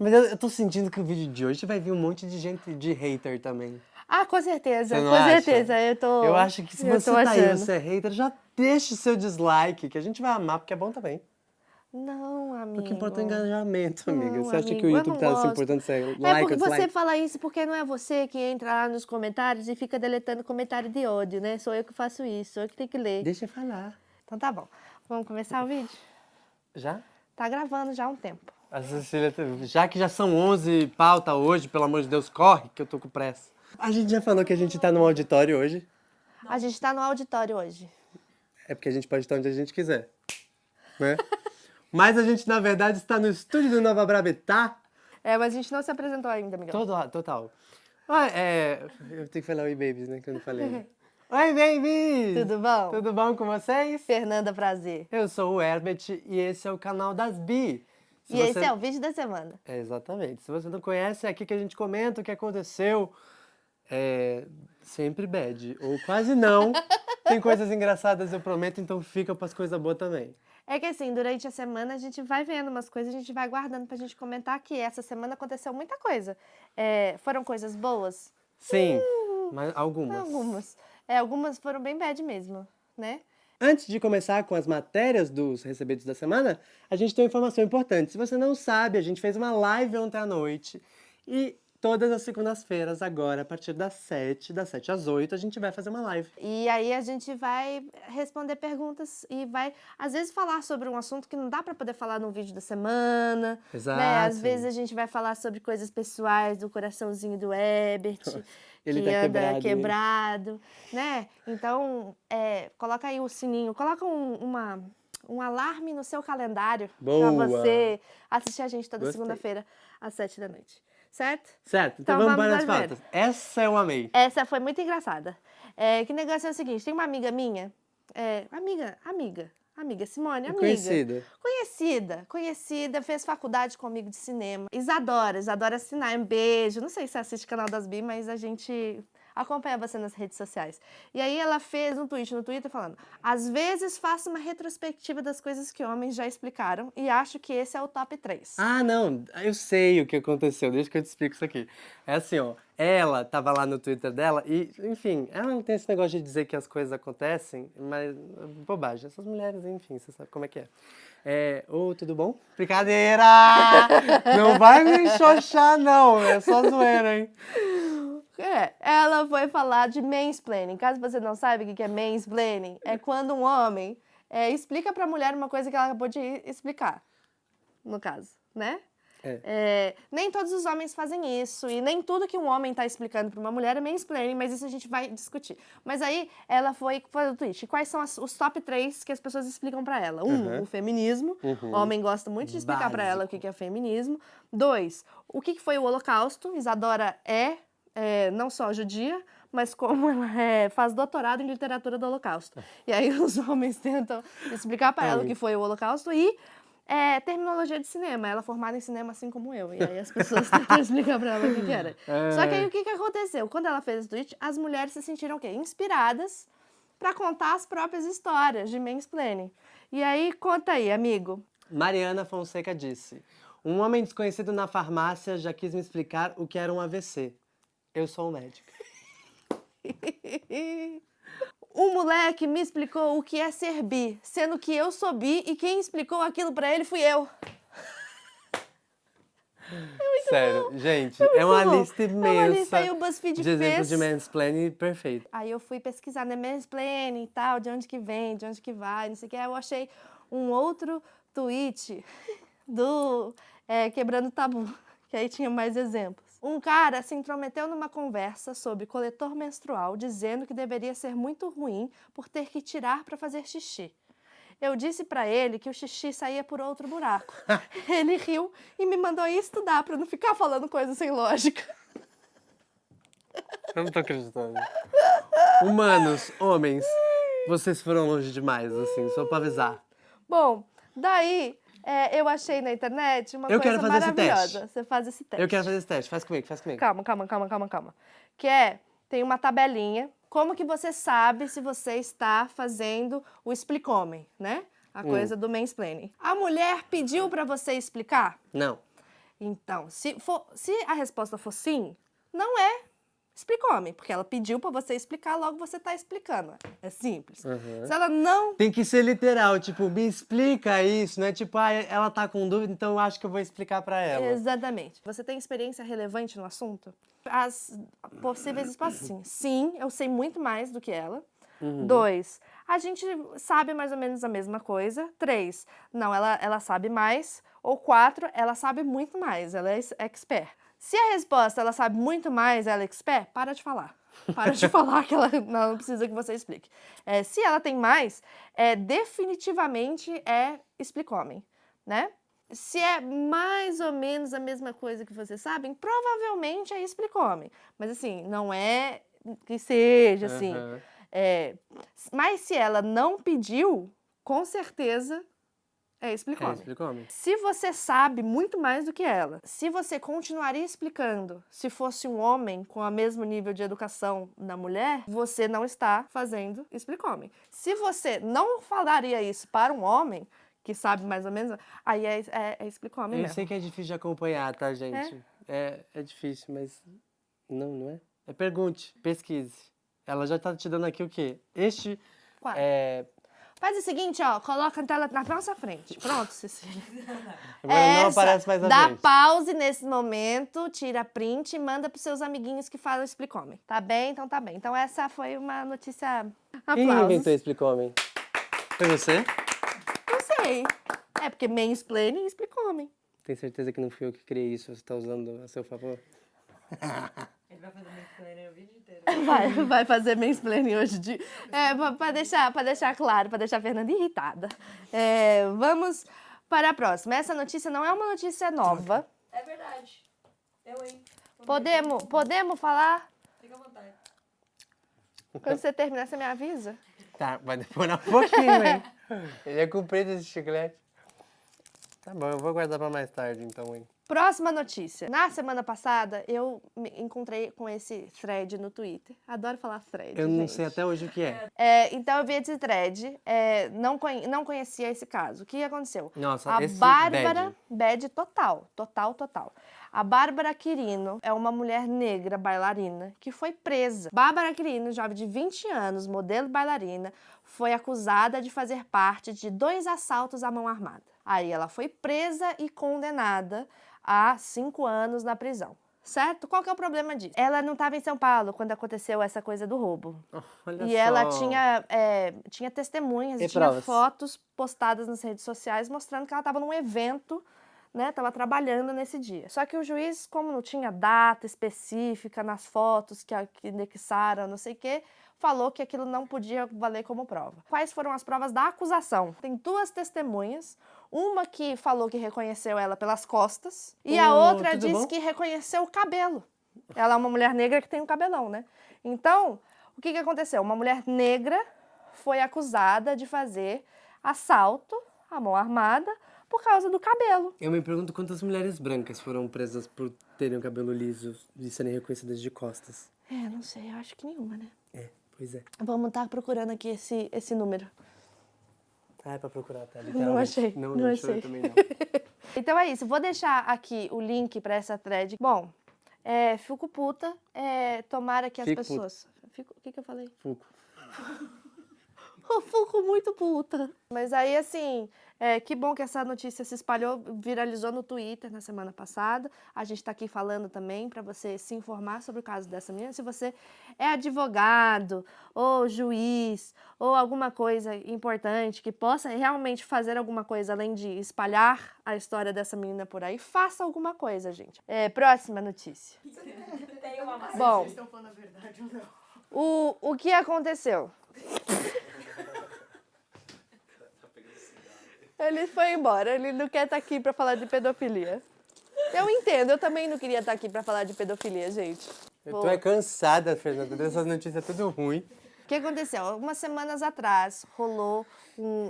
Mas eu tô sentindo que o vídeo de hoje vai vir um monte de gente de hater também. Ah, com certeza, Você não com acha? certeza. Eu acho que se eu você tô tá aí e achando. você é hater, já deixa o seu dislike, que a gente vai amar, porque é bom também. Não, amigo. O que importa é o engajamento, amiga. Não, Você acha que o amigo, eu YouTube não tá se gosto. importando se é É like porque ou você dislike? fala isso porque não é você que entra lá nos comentários e fica deletando comentário de ódio, né? Sou eu que faço isso, sou eu que tenho que ler. Deixa eu falar. Então tá bom. Vamos começar o vídeo? Já? Tá gravando já há um tempo. A Cecília, já que já são 11 pauta hoje, pelo amor de Deus, corre, que eu tô com pressa. A gente já falou que a gente tá no auditório hoje. A gente tá no auditório hoje. É porque a gente pode estar onde a gente quiser, né? Mas a gente, na verdade, está no estúdio do Nova Brabetá. É, mas a gente não se apresentou ainda, amigão. Total. Ah, eu tenho que falar oi, babies, né? Que eu não falei. Oi, babies! Tudo bom? Tudo bom com vocês? Fernanda Prazer. Eu sou o Herbert e esse é o canal das Bi. E esse é o vídeo da semana. É, exatamente. Se você não conhece, é aqui que a gente comenta o que aconteceu. É sempre bad, ou quase não. Tem coisas engraçadas, eu prometo, então fica pras coisas boas também. É que assim, durante a semana a gente vai vendo umas coisas, a gente vai guardando pra gente comentar que essa semana aconteceu muita coisa. Foram coisas boas? Sim, mas algumas. Algumas. Algumas foram bem bad mesmo, né? Antes de começar com as matérias dos recebidos da semana, a gente tem uma informação importante. Se você não sabe, a gente fez uma live ontem à noite e todas as segundas-feiras agora, a partir das 7 às 8, a gente vai fazer uma live. E aí a gente vai responder perguntas e vai, às vezes, falar sobre um assunto que não dá pra poder falar no vídeo da semana. Exato. Né? Às vezes a gente vai falar sobre coisas pessoais do coraçãozinho do Herbert. Ele que tá anda quebrado, né? Então, coloca aí o sininho, coloca um alarme no seu calendário pra você assistir a gente toda Gostei. segunda-feira às 7 da noite. Certo? Certo, então vamos para as às pautas. Essa eu amei. Essa foi muito engraçada. Que negócio é o seguinte, tem uma amiga minha, amiga Simone, amiga. Conhecida, fez faculdade comigo de cinema. Isadora Sinai, um beijo. Não sei se você assiste o canal das Bi, mas a gente acompanha você nas redes sociais. E aí ela fez um tweet no Twitter falando: às vezes faço uma retrospectiva das coisas que homens já explicaram e acho que esse é o top 3. Ah, não, eu sei o que aconteceu, deixa que eu te explico isso aqui. É assim, ó, ela tava lá no Twitter dela e, enfim, ela não tem esse negócio de dizer que as coisas acontecem, mas bobagem, essas mulheres, enfim, você sabe como é que é. Tudo bom? Brincadeira! Não vai me enxoxar, não, é só zoeira, hein? Ela foi falar de mansplaining. Caso você não saiba o que é mansplaining, é quando um homem explica pra mulher uma coisa que ela acabou de explicar, no caso, né? Nem todos os homens fazem isso, e nem tudo que um homem tá explicando pra uma mulher é mansplaining, mas isso a gente vai discutir. Mas aí, ela foi fazer o tweet. Quais são os top 3 que as pessoas explicam pra ela? O feminismo. O homem gosta muito de explicar pra ela o que é feminismo. 2, o que foi o Holocausto. Isadora não só judia, mas como ela faz doutorado em literatura do Holocausto. E aí os homens tentam explicar pra ela o que foi o Holocausto e terminologia de cinema. Ela é formada em cinema assim como eu. E aí as pessoas tentam explicar pra ela o que era. Só que aí o que aconteceu? Quando ela fez esse tweet, as mulheres se sentiram o quê? Inspiradas pra contar as próprias histórias de mansplaining. E aí, conta aí, amigo. Mariana Fonseca disse: um homem desconhecido na farmácia já quis me explicar o que era um AVC. Eu sou um médico. Um moleque me explicou o que é ser bi, sendo que eu sou bi e quem explicou aquilo pra ele fui eu. Sério, gente, é uma lista imensa. É uma lista aí o BuzzFeed de exemplos fez. de mansplaining perfeito. Aí eu fui pesquisar, né, mansplaining e tal, de onde que vem, de onde que vai, não sei o que. Aí eu achei um outro tweet do Quebrando Tabu, que aí tinha mais exemplos. Um cara se intrometeu numa conversa sobre coletor menstrual, dizendo que deveria ser muito ruim por ter que tirar para fazer xixi. Eu disse pra ele que o xixi saía por outro buraco. Ele riu e me mandou ir estudar pra não ficar falando coisas sem lógica. Eu não tô acreditando. Humanos, homens, vocês foram longe demais, assim, só pra avisar. Bom, daí eu achei na internet uma coisa maravilhosa. Você faz esse teste. Eu quero fazer esse teste, faz comigo. Calma. Tem uma tabelinha. Como que você sabe se você está fazendo o explicomem, né? A coisa do mansplaining. A mulher pediu pra você explicar? Não. Então, se a resposta for sim, não é explicome, porque ela pediu pra você explicar, logo você tá explicando. É simples. Uhum. Se ela não... Tem que ser literal, tipo, me explica isso, não é tipo, ela tá com dúvida, então eu acho que eu vou explicar pra ela. Exatamente. Você tem experiência relevante no assunto? As possíveis respostas, sim. Sim, eu sei muito mais do que ela. 2, a gente sabe mais ou menos a mesma coisa. 3, não, ela sabe mais. Ou 4, ela sabe muito mais, ela é expert. Se a resposta, ela sabe muito mais, ela é expert, para de falar. Para de falar que ela não precisa que você explique. Se ela tem mais, definitivamente explicome, né? Se é mais ou menos a mesma coisa que vocês sabem, provavelmente é explicome. Mas assim, não é que seja assim. Uhum. Mas se ela não pediu, com certeza explicome. Explicou-me. Se você sabe muito mais do que ela, se você continuaria explicando se fosse um homem com o mesmo nível de educação da mulher, você não está fazendo explicome. Se você não falaria isso para um homem, que sabe mais ou menos, aí explicome mesmo. Eu sei que é difícil de acompanhar, tá, gente? É difícil, mas não é? Pergunte, pesquise. Ela já tá te dando aqui o quê? Quatro. Faz o seguinte, ó, coloca a tela na nossa frente. Pronto, Cecília. Agora não aparece mais a Dá gente. pause nesse momento, tira print e manda pros seus amiguinhos que falam explicome. Tá bem? Então tá bem. Então essa foi uma notícia... Quem Aplausos. inventou explicou-me? Foi você? Não sei. É porque mansplaining explicome. Tem certeza que não fui eu que criei isso? Você tá usando a seu favor? Ele vai fazer mansplaining o vídeo inteiro. Vai fazer mansplaining hoje. Pra deixar claro, pra deixar a Fernanda irritada. Vamos para a próxima. Essa notícia não é uma notícia nova. É verdade. Hein? Podemos falar? Fica à vontade. Quando você terminar, você me avisa? Tá, vai demorar um pouquinho, hein? Ele é comprido esse chiclete. Tá bom, eu vou guardar pra mais tarde, então, hein? Próxima notícia. Na semana passada, eu me encontrei com esse thread no Twitter. Adoro falar thread, Eu não gente. sei até hoje o que é. Então, eu vi esse thread. Não conhecia esse caso. O que aconteceu? Nossa, a esse Bárbara... Bad total. A Bárbara Quirino é uma mulher negra bailarina que foi presa. Bárbara Quirino, jovem de 20 anos, modelo bailarina, foi acusada de fazer parte de 2 assaltos à mão armada. Aí ela foi presa e condenada a 5 anos na prisão. Certo? Qual que é o problema disso? Ela não estava em São Paulo quando aconteceu essa coisa do roubo. Olha E só. ela tinha testemunhas, E tinha provas? fotos postadas nas redes sociais mostrando que ela estava num evento, né? Estava trabalhando nesse dia. Só que o juiz, como não tinha data específica nas fotos que indexaram, não sei o quê, falou que aquilo não podia valer como prova. Quais foram as provas da acusação? Tem 2 testemunhas, uma que falou que reconheceu ela pelas costas e a outra tudo disse bom? que reconheceu o cabelo. Ela é uma mulher negra que tem um cabelão, né? Então, o que aconteceu? Uma mulher negra foi acusada de fazer assalto à mão armada por causa do cabelo. Eu me pergunto quantas mulheres brancas foram presas por terem o cabelo liso e serem reconhecidas de costas. Não sei, eu acho que nenhuma, né? Pois é. Vamos estar procurando aqui esse número. É pra procurar, tá? Não achei, Não não achei. achei. Eu também não. Então é isso, vou deixar aqui o link pra essa thread. Bom, fico puta, tomara que as Fico pessoas... O que eu falei? Fuco. Eu fico muito puta. Mas aí, assim, que bom que essa notícia se espalhou, viralizou no Twitter na semana passada. A gente tá aqui falando também para você se informar sobre o caso dessa menina. Se você é advogado, ou juiz, ou alguma coisa importante que possa realmente fazer alguma coisa além de espalhar a história dessa menina por aí, faça alguma coisa, gente. Próxima notícia. Tem uma massa. Bom, Vocês estão falando a verdade ou não? o que aconteceu? Ele foi embora, ele não quer estar aqui pra falar de pedofilia. Eu entendo, eu também não queria estar aqui pra falar de pedofilia, gente. Eu tô cansada, Fernanda, dessas notícias tudo ruim. O que aconteceu? Algumas semanas atrás rolou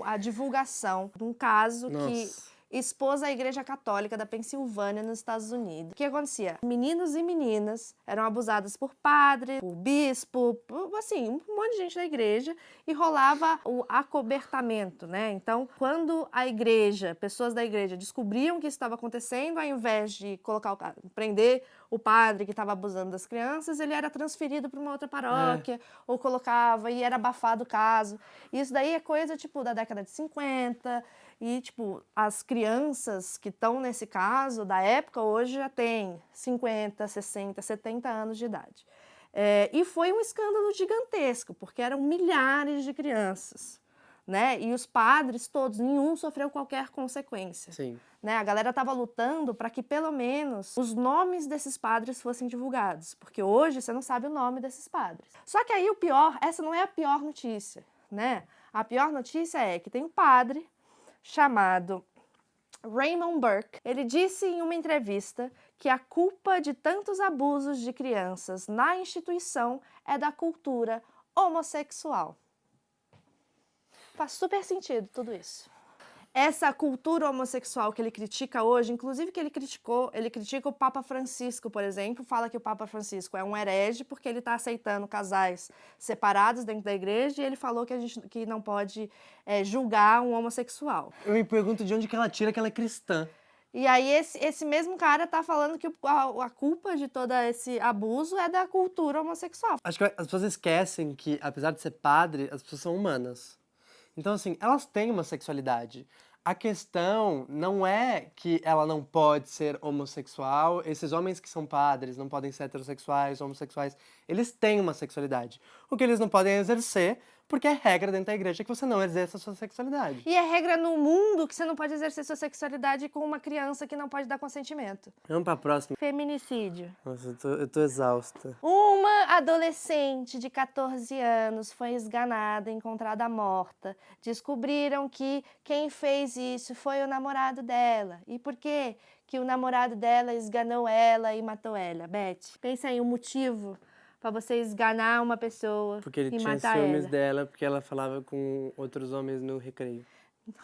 a divulgação de um caso que expôs a Igreja Católica da Pensilvânia, nos Estados Unidos. O que acontecia? Meninos e meninas eram abusados por padre, por bispo, assim, um monte de gente da igreja, e rolava o acobertamento, né? Então, quando a igreja, pessoas da igreja descobriam que isso estava acontecendo, ao invés de prender o padre que estava abusando das crianças, ele era transferido para uma outra paróquia, ou colocava, e era abafado o caso. Isso daí é coisa, tipo, da década de 50, e, tipo, as crianças que estão nesse caso, da época, hoje já têm 50, 60, 70 anos de idade. E foi um escândalo gigantesco, porque eram milhares de crianças, né? E os padres todos, nenhum sofreu qualquer consequência. Sim. Né? A galera estava lutando para que pelo menos os nomes desses padres fossem divulgados, porque hoje você não sabe o nome desses padres. Só que aí o pior, essa não é a pior notícia, né? A pior notícia é que tem um padre chamado Raymond Burke. Ele disse em uma entrevista que a culpa de tantos abusos de crianças na instituição é da cultura homossexual. Faz super sentido tudo isso. Essa cultura homossexual que ele critica hoje, inclusive que ele critica o Papa Francisco, por exemplo, fala que o Papa Francisco é um herege porque ele está aceitando casais separados dentro da igreja, e ele falou que não pode julgar um homossexual. Eu me pergunto de onde que ela tira que ela é cristã. E aí esse mesmo cara tá falando que a culpa de todo esse abuso é da cultura homossexual. Acho que as pessoas esquecem que, apesar de ser padre, as pessoas são humanas. Então, assim, elas têm uma sexualidade. A questão não é que ela não pode ser homossexual, esses homens que são padres não podem ser heterossexuais, homossexuais, eles têm uma sexualidade. O que eles não podem exercer, porque é regra dentro da igreja que você não exerça a sua sexualidade. E é regra no mundo que você não pode exercer sua sexualidade com uma criança que não pode dar consentimento. Vamos pra próxima. Feminicídio. Nossa, eu tô exausta. Uma adolescente de 14 anos foi esganada, encontrada morta. Descobriram que quem fez isso foi o namorado dela. E por quê que o namorado dela esganou ela e matou ela? Beth, pensa aí um motivo pra você esganar uma pessoa Porque ele e tinha matar ciúmes ela. dela, porque ela falava com outros homens no recreio.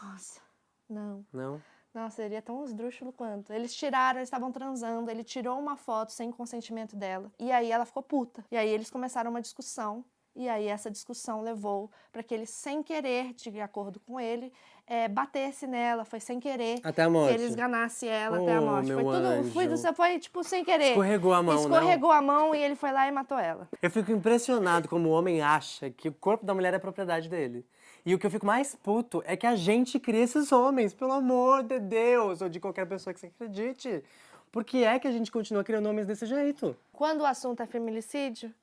Nossa, não. Não? Nossa, ele é tão esdrúxulo quanto. Eles estavam transando, ele tirou uma foto sem consentimento dela. E aí ela ficou puta. E aí eles começaram uma discussão. E aí essa discussão levou para que ele, sem querer, de acordo com ele, batesse nela. Foi sem querer. Até a morte. Que ele esganasse ela até a morte. Meu Foi anjo. foi tipo sem querer. Escorregou a mão, Escorregou a mão e ele foi lá e matou ela. Eu fico impressionado como o homem acha que o corpo da mulher é propriedade dele. E o que eu fico mais puto é que a gente cria esses homens, pelo amor de Deus, ou de qualquer pessoa que você acredite. Por que é que a gente continua criando homens desse jeito? Quando o assunto é feminicídio,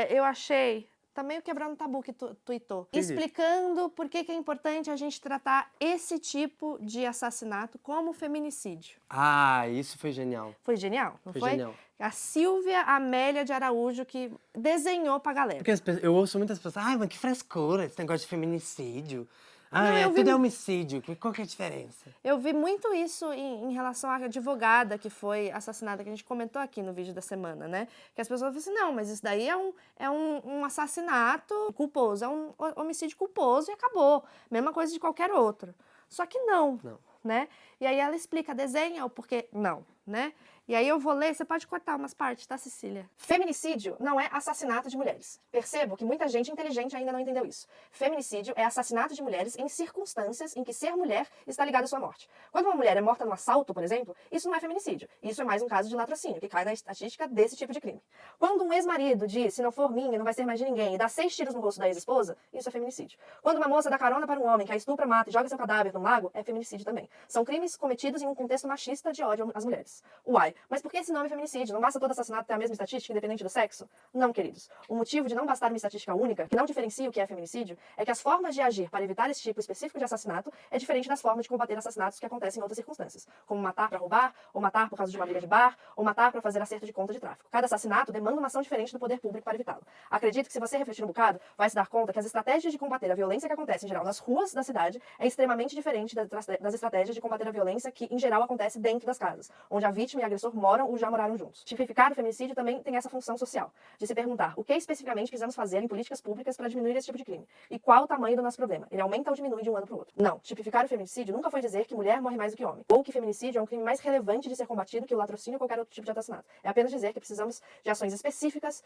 eu achei... Também o Quebrando Tabu que tuitou, explicando por que é importante a gente tratar esse tipo de assassinato como feminicídio. Ah, isso foi genial. Foi genial, não foi? Foi genial. A Silvia Amélia de Araújo que desenhou pra galera. Porque eu ouço muitas pessoas, ai, mas que frescura esse negócio de feminicídio. Ah, Não, tudo é homicídio, qual que é a diferença? Eu vi muito isso em relação à advogada que foi assassinada, que a gente comentou aqui no vídeo da semana, né? Que as pessoas falam assim, não, mas isso daí é um assassinato culposo, é um homicídio culposo e acabou. Mesma coisa de qualquer outro. Só que não, né? E aí ela explica, desenha o porquê não, né? E aí eu vou ler, você pode cortar umas partes, tá, Cecília? Feminicídio não é assassinato de mulheres. Percebo que muita gente inteligente ainda não entendeu isso. Feminicídio é assassinato de mulheres em circunstâncias em que ser mulher está ligado à sua morte. Quando uma mulher é morta num assalto, por exemplo, isso não é feminicídio. Isso é mais um caso de latrocínio, que cai na estatística desse tipo de crime. Quando um ex-marido diz, se não for minha, não vai ser mais de ninguém, e dá 6 tiros no rosto da ex-esposa, isso é feminicídio. Quando uma moça dá carona para um homem que a estupra, mata e joga seu cadáver num lago, é feminicídio também. São crimes cometidos em um contexto machista de ódio às mulheres. Uai, mas por que esse nome é feminicídio? Não basta todo assassinato ter a mesma estatística, independente do sexo? Não, queridos. O motivo de não bastar uma estatística única, que não diferencia o que é feminicídio, é que as formas de agir para evitar esse tipo específico de assassinato é diferente das formas de combater assassinatos que acontecem em outras circunstâncias, como matar para roubar, ou matar por causa de uma briga de bar, ou matar para fazer acerto de conta de tráfico. Cada assassinato demanda uma ação diferente do poder público para evitá-lo. Acredito que se você refletir um bocado, vai se dar conta que as estratégias de combater a violência que acontece em geral nas ruas da cidade é extremamente diferente das estratégias de combater a violência que em geral acontece dentro das casas, onde a vítima e a agressor agressor moram ou já moraram juntos. Tipificar o feminicídio também tem essa função social, de se perguntar o que especificamente precisamos fazer em políticas públicas para diminuir esse tipo de crime. E qual o tamanho do nosso problema? Ele aumenta ou diminui de um ano para o outro? Não. Tipificar o feminicídio nunca foi dizer que mulher morre mais do que homem, ou que feminicídio é um crime mais relevante de ser combatido que o latrocínio ou qualquer outro tipo de assassinato. É apenas dizer que precisamos de ações específicas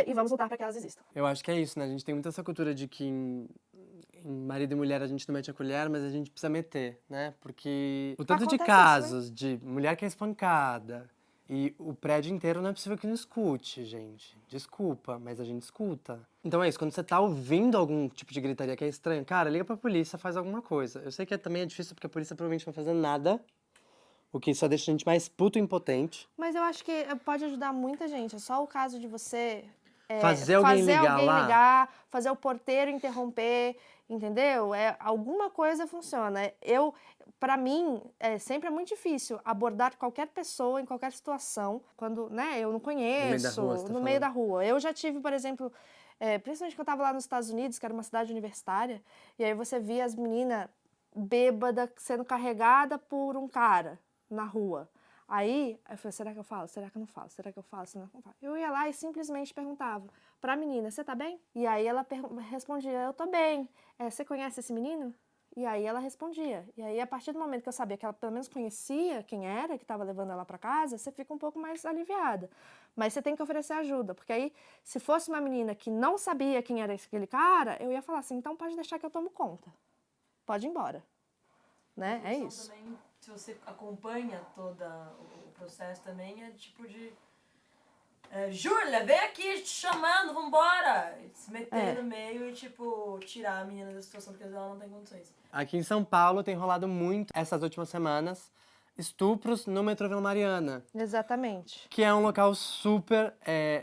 e vamos lutar para que elas existam. Eu acho que é isso, né? A gente tem muita essa cultura de que em marido e mulher a gente não mete a colher, mas a gente precisa meter, né? Porque o tanto de Acontece casos de mulher que é espancada e o prédio inteiro não é possível que não escute, gente. Desculpa, mas a gente escuta. Então é isso, quando você tá ouvindo algum tipo de gritaria que é estranho, cara, liga pra polícia, faz alguma coisa. Eu sei que também é difícil porque a polícia provavelmente não vai fazer nada, o que só deixa a gente mais puto e impotente. Mas eu acho que pode ajudar muita gente. É só o caso de você Fazer alguém ligar lá. fazer o porteiro interromper, entendeu? Alguma coisa funciona. Para mim, sempre é muito difícil abordar qualquer pessoa em qualquer situação quando, né, eu não conheço, No meio da rua. Eu já tive, por exemplo, principalmente quando eu estava lá nos Estados Unidos, que era uma cidade universitária, e aí você via as meninas bêbadas sendo carregada por um cara na rua. Aí, eu falei, será que eu falo? Será que eu não falo? Será que eu falo? Será que eu não falo? Eu ia lá e simplesmente perguntava pra menina, você tá bem? E aí ela respondia, eu tô bem. Você conhece esse menino? E aí ela respondia. E aí, a partir do momento que eu sabia que ela pelo menos conhecia quem era, que estava levando ela pra casa, você fica um pouco mais aliviada. Mas você tem que oferecer ajuda, porque aí, se fosse uma menina que não sabia quem era aquele cara, eu ia falar assim, então pode deixar que eu tomo conta. Pode ir embora. Né? É isso. Também, se você acompanha todo o processo também, é tipo de... Júlia, vem aqui te chamando, vambora! Se meter no meio e, tipo, tirar a menina da situação porque ela não tem condições. Aqui em São Paulo tem rolado muito, essas últimas semanas, estupros no metrô Vila Mariana. Exatamente. Que é um local super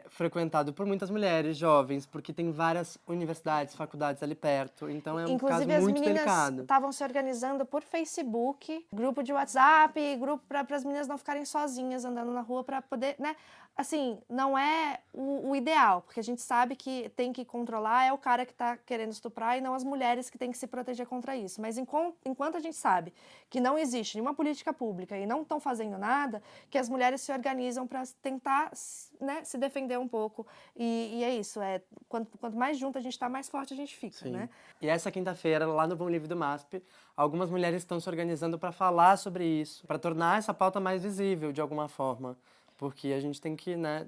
frequentado por muitas mulheres jovens, porque tem várias universidades, faculdades ali perto. Então é um Inclusive, caso muito as meninas delicado. estavam se organizando por Facebook, grupo de WhatsApp, grupo para as meninas não ficarem sozinhas andando na rua para poder, né? Assim, não é o ideal, porque a gente sabe que tem que controlar é o cara que está querendo estuprar e não as mulheres que têm que se proteger contra isso. Mas enquanto a gente sabe que não existe nenhuma política pública e não estão fazendo nada, que as mulheres se organizam para tentar, né, se defender um pouco. E é isso, quanto mais junto a gente está, mais forte a gente fica, Sim. né? E essa quinta-feira, lá no Vão Livre do MASP, algumas mulheres estão se organizando para falar sobre isso, para tornar essa pauta mais visível de alguma forma. Porque a gente tem que, né,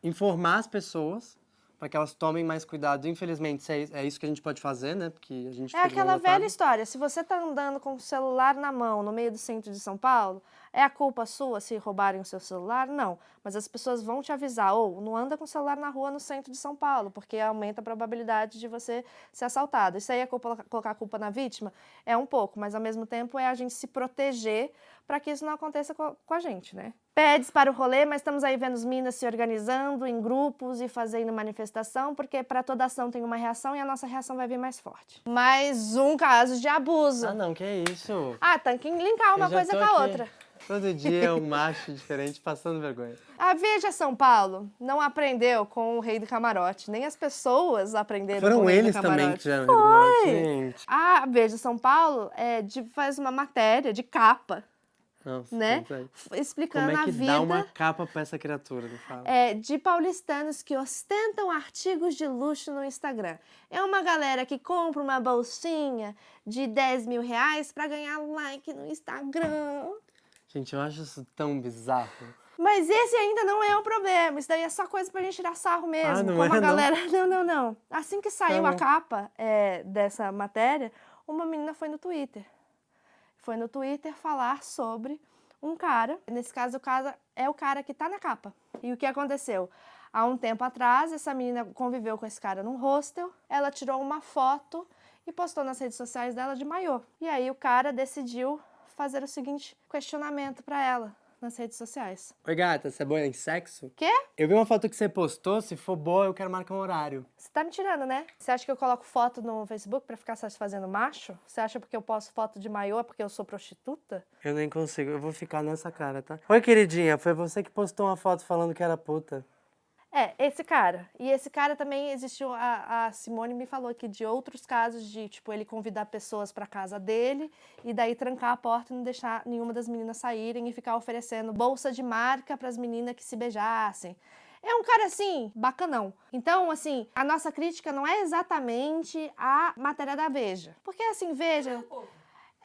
informar as pessoas para que elas tomem mais cuidado. Infelizmente, é isso que a gente pode fazer, né? Porque a gente É aquela velha história, se você tá andando com o celular na mão no meio do centro de São Paulo, é a culpa sua se roubarem o seu celular? Não, mas as pessoas vão te avisar, não anda com o celular na rua no centro de São Paulo, porque aumenta a probabilidade de você ser assaltado. Isso aí é colocar a culpa na vítima? É um pouco, mas ao mesmo tempo é a gente se proteger para que isso não aconteça com a gente, né? Pedes para o rolê, mas estamos aí vendo as meninas se organizando em grupos e fazendo manifestação, porque para toda ação tem uma reação e a nossa reação vai vir mais forte. Mais um caso de abuso. Ah, não, que é isso? Tem que linkar uma coisa com a outra. Todo dia é um macho diferente passando vergonha. A Veja São Paulo não aprendeu com o Rei do Camarote, nem as pessoas aprenderam com o Rei do Camarote. Foram eles também que fizeram o Rei do Camarote, gente. A Veja São Paulo faz uma matéria de capa, Nossa, né? Explicando como é que a vida dá uma capa pra essa criatura, me fala? de paulistanos que ostentam artigos de luxo no Instagram. É uma galera que compra uma bolsinha de 10 mil reais pra ganhar like no Instagram. Gente, eu acho isso tão bizarro. Mas esse ainda não é o problema. Isso daí é só coisa pra gente tirar sarro mesmo. Não Como é, a galera... Não. Assim que saiu Tá a bom. capa dessa matéria, uma menina foi no Twitter. Foi no Twitter falar sobre um cara. Nesse caso, o cara é o cara que tá na capa. E o que aconteceu? Há um tempo atrás, essa menina conviveu com esse cara num hostel. Ela tirou uma foto e postou nas redes sociais dela de maiô. E aí o cara decidiu fazer o seguinte questionamento pra ela nas redes sociais. Oi, gata, você é boa em sexo? Quê? Eu vi uma foto que você postou, se for boa, eu quero marcar um horário. Você tá me tirando, né? Você acha que eu coloco foto no Facebook pra ficar satisfazendo macho? Você acha porque eu posto foto de maiô é porque eu sou prostituta? Eu nem consigo, eu vou ficar nessa cara, tá? Oi, queridinha, foi você que postou uma foto falando que era puta. Esse cara. E esse cara também existiu. A Simone me falou aqui de outros casos de, tipo, ele convidar pessoas pra casa dele e daí trancar a porta e não deixar nenhuma das meninas saírem e ficar oferecendo bolsa de marca pras meninas que se beijassem. É um cara, assim, bacanão. Então, assim, a nossa crítica não é exatamente a matéria da Veja. Porque, assim, Veja...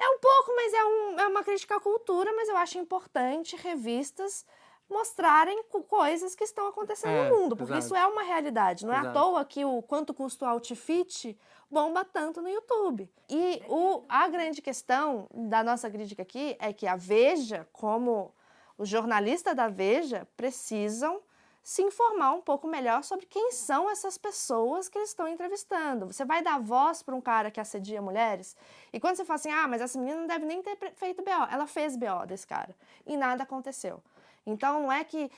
É um pouco, mas é uma crítica à cultura, mas eu acho importante revistas mostrarem coisas que estão acontecendo no mundo, porque isso é uma realidade. Não é à toa que o Quanto Custa o Outfit bomba tanto no YouTube. E a grande questão da nossa crítica aqui é que a Veja, como os jornalistas da Veja, precisam se informar um pouco melhor sobre quem são essas pessoas que eles estão entrevistando. Você vai dar voz para um cara que assedia mulheres, e quando você fala assim, mas essa menina não deve nem ter feito BO, ela fez BO desse cara, e nada aconteceu. Então, não é que,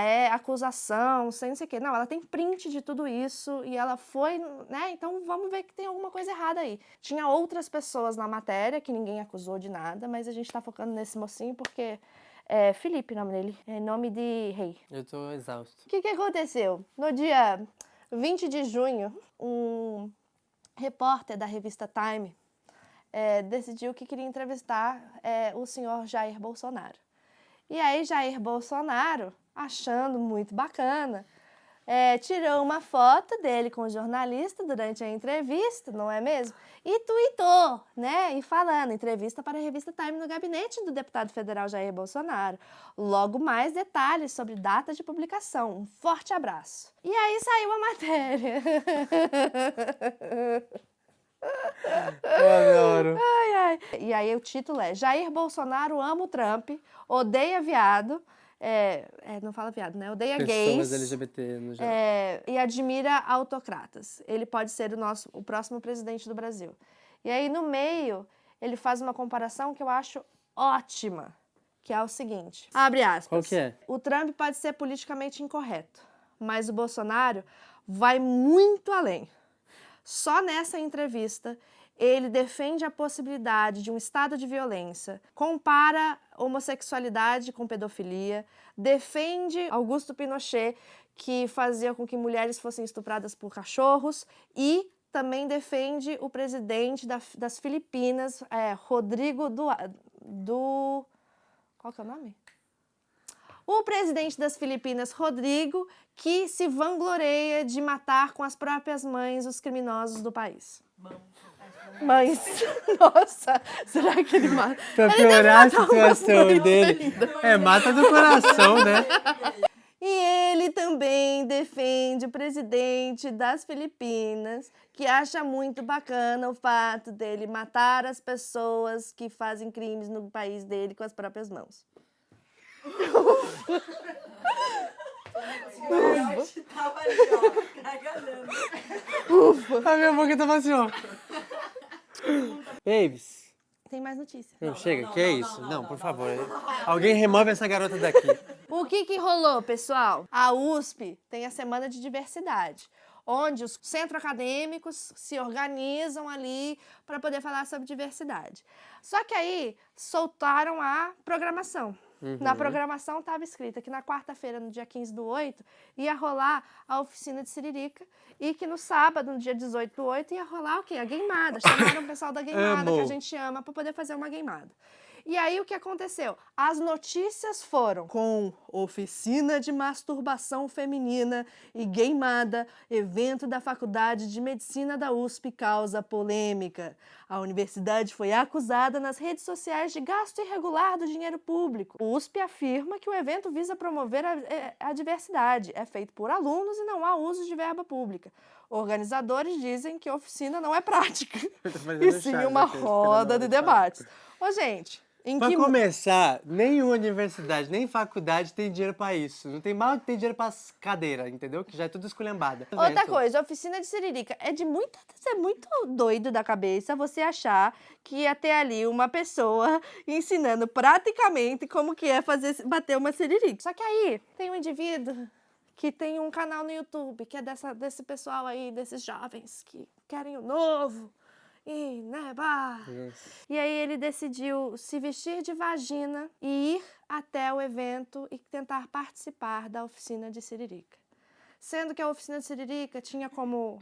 é acusação, não sei o quê. Não, ela tem print de tudo isso e ela foi, né? Então, vamos ver que tem alguma coisa errada aí. Tinha outras pessoas na matéria que ninguém acusou de nada, mas a gente tá focando nesse mocinho porque é Felipe o nome dele, é nome de rei. Eu tô exausto. O que aconteceu? No dia 20 de junho, um repórter da revista Time decidiu que queria entrevistar o senhor Jair Bolsonaro. E aí Jair Bolsonaro, achando muito bacana, tirou uma foto dele com o jornalista durante a entrevista, não é mesmo? E tuitou, né? E falando, entrevista para a revista Time no gabinete do deputado federal Jair Bolsonaro. Logo mais detalhes sobre data de publicação. Um forte abraço. E aí saiu a matéria. Eu adoro. E aí o título é Jair Bolsonaro ama o Trump, odeia viado, não fala viado, né? Odeia Pessoas gays LGBT no geral. e admira autocratas. Ele pode ser o próximo presidente do Brasil. E aí no meio ele faz uma comparação que eu acho ótima, que é o seguinte, abre aspas. Qual que é? O Trump pode ser politicamente incorreto, mas o Bolsonaro vai muito além. Só nessa entrevista, ele defende a possibilidade de um estado de violência, compara homossexualidade com pedofilia, defende Augusto Pinochet, que fazia com que mulheres fossem estupradas por cachorros, e também defende o presidente das Filipinas, Rodrigo Qual que é o nome? O presidente das Filipinas, Rodrigo, que se vangloria de matar com as próprias mães os criminosos do país. Mães. Nossa, será que ele mata? Pra piorar a situação dele. Mata do coração, né? E ele também defende o presidente das Filipinas, que acha muito bacana o fato dele matar as pessoas que fazem crimes no país dele com as próprias mãos. Tava ali, ó, gargalhando. A minha boca tava assim, ó. Babes. Tem mais notícia. Não, chega, que é isso? Não, por favor. Alguém remove essa garota daqui. O que rolou, pessoal? A USP tem a Semana de Diversidade, onde os centros acadêmicos se organizam ali para poder falar sobre diversidade. Só que aí soltaram a programação. Na programação estava escrito que na quarta-feira, no dia 15/8, ia rolar a oficina de Siririca e que no sábado, no dia 18/8, ia rolar o quê? A gameada. Chamaram o pessoal da gameada, que a gente ama, para poder fazer uma gameada. E aí o que aconteceu? As notícias foram com oficina de masturbação feminina e gameada, evento da Faculdade de Medicina da USP causa polêmica. A universidade foi acusada nas redes sociais de gasto irregular do dinheiro público. O USP afirma que o evento visa promover a diversidade. É feito por alunos e não há uso de verba pública. Organizadores dizem que a oficina não é prática, e sim uma roda de debates. Ô, gente... Pra começar, nenhuma universidade, nem faculdade tem dinheiro pra isso. Não tem mal que tem dinheiro pra cadeira, entendeu? Que já é tudo esculhambada. Outra coisa, a oficina de Siririca. Você é muito doido da cabeça você achar que ia ter ali uma pessoa ensinando praticamente como que é bater uma siririca. Só que aí tem um indivíduo que tem um canal no YouTube, que é desse pessoal aí, desses jovens que querem o novo. E aí ele decidiu se vestir de vagina e ir até o evento e tentar participar da oficina de Siririca. sendo que a oficina de Siririca tinha como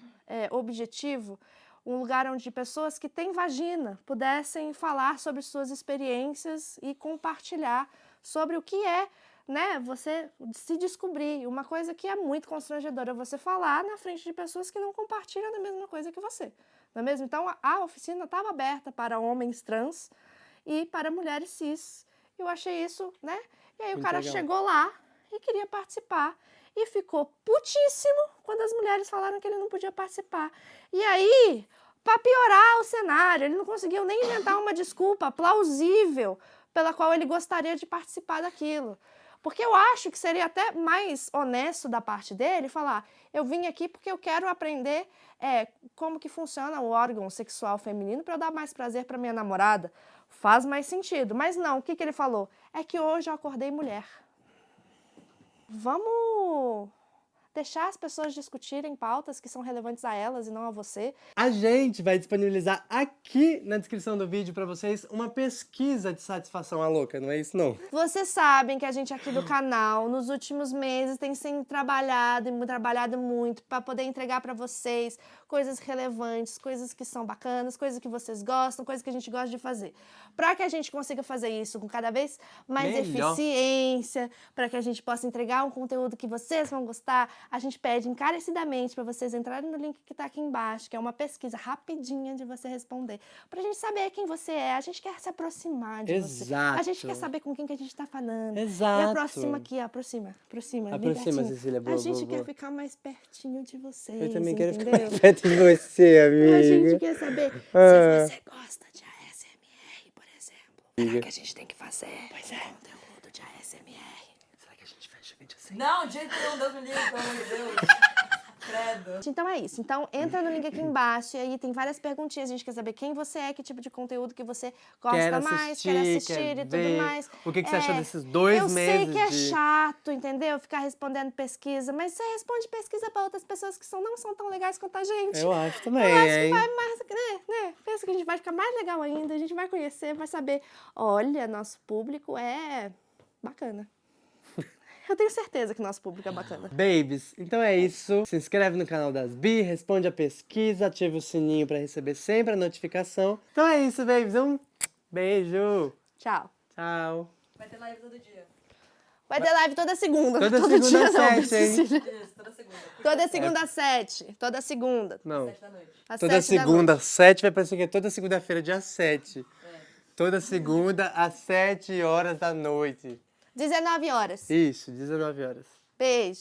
objetivo um lugar onde pessoas que têm vagina pudessem falar sobre suas experiências e compartilhar sobre o que é, né, você se descobrir. Uma coisa que é muito constrangedora, você falar na frente de pessoas que não compartilham da mesma coisa que você, não é mesmo? Então, a oficina estava aberta para homens trans e para mulheres cis. Eu achei isso, né? E aí o Muito cara legal. chegou lá e queria participar. E ficou putíssimo quando as mulheres falaram que ele não podia participar. E aí, para piorar o cenário, ele não conseguiu nem inventar uma desculpa plausível pela qual ele gostaria de participar daquilo. Porque eu acho que seria até mais honesto da parte dele falar: eu vim aqui porque eu quero aprender como que funciona o órgão sexual feminino para eu dar mais prazer para minha namorada. Faz mais sentido. Mas não, o que ele falou? É que hoje eu acordei mulher. Vamos deixar as pessoas discutirem pautas que são relevantes a elas e não a você. A gente vai disponibilizar aqui na descrição do vídeo pra vocês uma pesquisa de satisfação à louca, não é isso não? Vocês sabem que a gente aqui do canal, nos últimos meses, tem sempre trabalhado muito para poder entregar para vocês coisas relevantes, coisas que são bacanas, coisas que vocês gostam, coisas que a gente gosta de fazer. Para que a gente consiga fazer isso com cada vez mais Melhor. eficiência, para que a gente possa entregar um conteúdo que vocês vão gostar, a gente pede encarecidamente para vocês entrarem no link que está aqui embaixo, que é uma pesquisa rapidinha de você responder, para a gente saber quem você é. A gente quer se aproximar de você. Exato. A gente quer saber com quem que a gente está falando. Exato. E aproxima aqui, ó, aproxima. Aproxima, bem pertinho. Cecília, boa, A gente boa, quer boa. ficar mais pertinho de vocês, Eu também quero entendeu? ficar mais perto de você, amiga. A gente quer saber Ah. se você gosta de ASMR, por exemplo. Será que a gente tem que fazer conteúdo de ASMR? Será que a gente fecha o vídeo assim? Não, de jeito nenhum, Deus me livre, pelo amor de Deus. Credo. Então é isso. Então entra no link aqui embaixo e aí tem várias perguntinhas. A gente quer saber quem você é, que tipo de conteúdo que você gosta Quer mais, quer assistir, assistir quer e ver. tudo mais. O que você achou desses 2 Eu meses sei que é de- chato, entendeu? Ficar respondendo pesquisa, mas você responde pesquisa para outras pessoas que não são tão legais quanto a gente. Eu acho também, Eu acho que hein? vai mais, né? Pensa que a gente vai ficar mais legal ainda, a gente vai conhecer, vai saber, olha, nosso público é bacana. Eu tenho certeza que nosso público é bacana. Babies, então é isso. Se inscreve no canal das Bi, responde a pesquisa, ativa o sininho pra receber sempre a notificação. Então é isso, babies. Um beijo. Tchau. Tchau. Vai ter live todo dia. Vai ter live toda segunda. Toda todo segunda dia às não, 7, hein? Cecília. Isso, toda segunda. Toda segunda às 7. Toda segunda. Não. 7 da noite. Às Toda 7 da segunda noite. às 7 vai parecer que é toda segunda-feira, dia 7. Toda segunda às 7 horas da noite. 19 horas. Isso, 19 horas. Beijo.